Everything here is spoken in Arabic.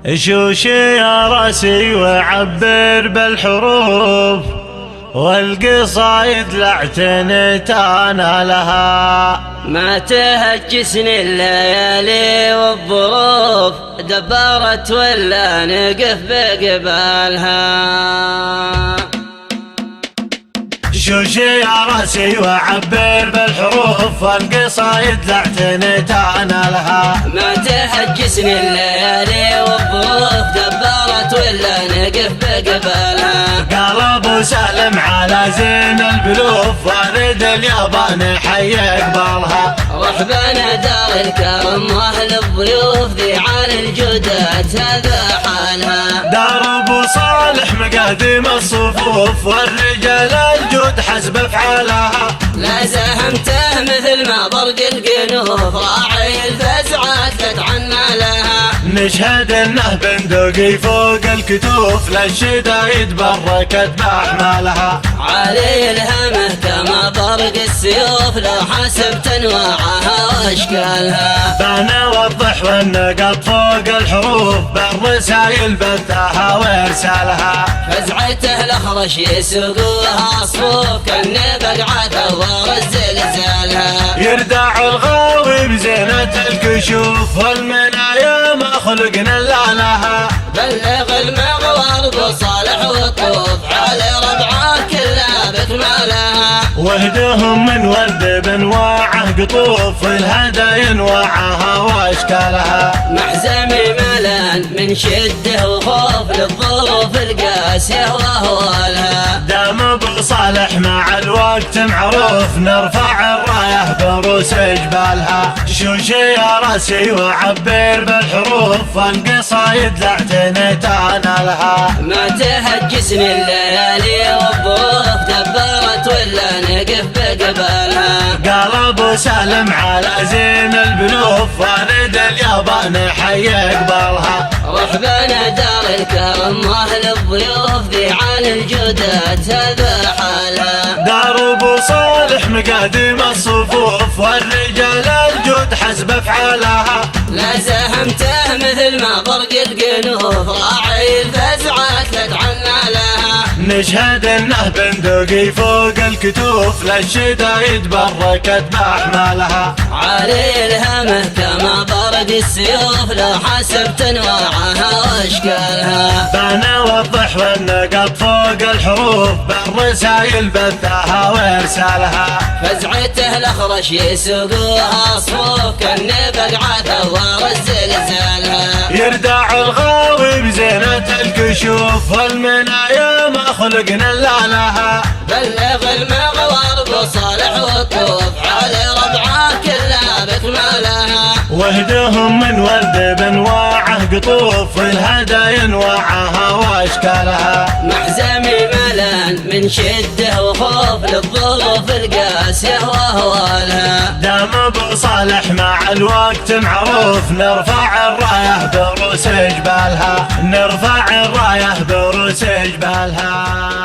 شوشي يا راسي وعبر بالحروف، والقصايد لاعتنيت انا لها. ما تهجسني الليالي والظروف، دبرت ولا نقف بقبالها. شوشي يا راسي وعبر بالحروف، والقصايد لاعتنيت انا لها. ما تهجسني الليالي والظروف، دبرت ولا نقف بقبالها. قال ابو سالم على زين البلوف، وارد اليابان حي قبالها. رحبنا دار الكرم واهل الضيوف، ذي عن الجودات هذا حالها. دار ابو صالح مقاديم الصفوف، والرجال الجود حسب افعالها. لا زهمته مثل ما برق القنوف، راعي الفزعات تتعنى لها. نشهد انه بندقي فوق الكتوف، للشدايد بركت باحمالها. علي الهمه كما برق السيوف، لو حسبت انواعها واشكالها. بنا وضح والنقط فوق الحروف، بالرسايل بثاها وارسالها. فزعته الاخرش يسوقوها صفوف، كان بقعه ثوار الزلزالها. يردع الغاوي بزينة الكشوف، والمنايا ما خلقنا الا لها. بلغ المغوار بصالح والطوف، على ربعه كلها بكمالها. وهدهم من ورد بانواعه قطوف، الهدايا انواعها واشكالها. محزمي ملان من شده وخوف، للظروف القاسيه واهوالها. دام ابو صالح مع الوقت معروف، نرفع الرايه بروس جبالها. شوشي يا راسي وعبر بالحروف، والقصايد لاعتنيت انا لها. ما تهجسني الليالي والظروف، دبرت ولا نقف بقبالها. قال ابو سالم على زين البلوف، وارد اليابان حي قبالها. رحبنا دار الكرم واهل الضيوف، ذي عن الجودات هذا حالها. دار ابو صالح مقاديم الصفوف، والرجال الجود حسب افعالها. لا زهمته مثل ما برق القنوف، راعي الفزعات تتعنى لها. نشهد انه بندقي فوق الكتوف، للشدايد بركت باحمالها. علي الهمه كما برق السيوف، لو حسبت انواعها واشكالها. بنا وضح والنقط فوق الحروف، بالرسايل بثاها وارسالها. فزعته الاخرش يسوقوها صفوف، كان بقعه ثوار الزلزالها. يردع الغاوي بزينة الكشوف، والمنايا ما خلقنا الا لها. بلغ المغوار بصالح والطوف، على ربعه كلها بكمالها. وهدهم من ورد بانواعه قطوف، الهدايا انواعها واشكالها. محزمي ملان من شده وخوف، للظروف القاسيه واهوالها. دام ابو صالح مع الوقت معروف، نرفع الرايه بروس جبالها. نرفع الرايه بروس جبالها.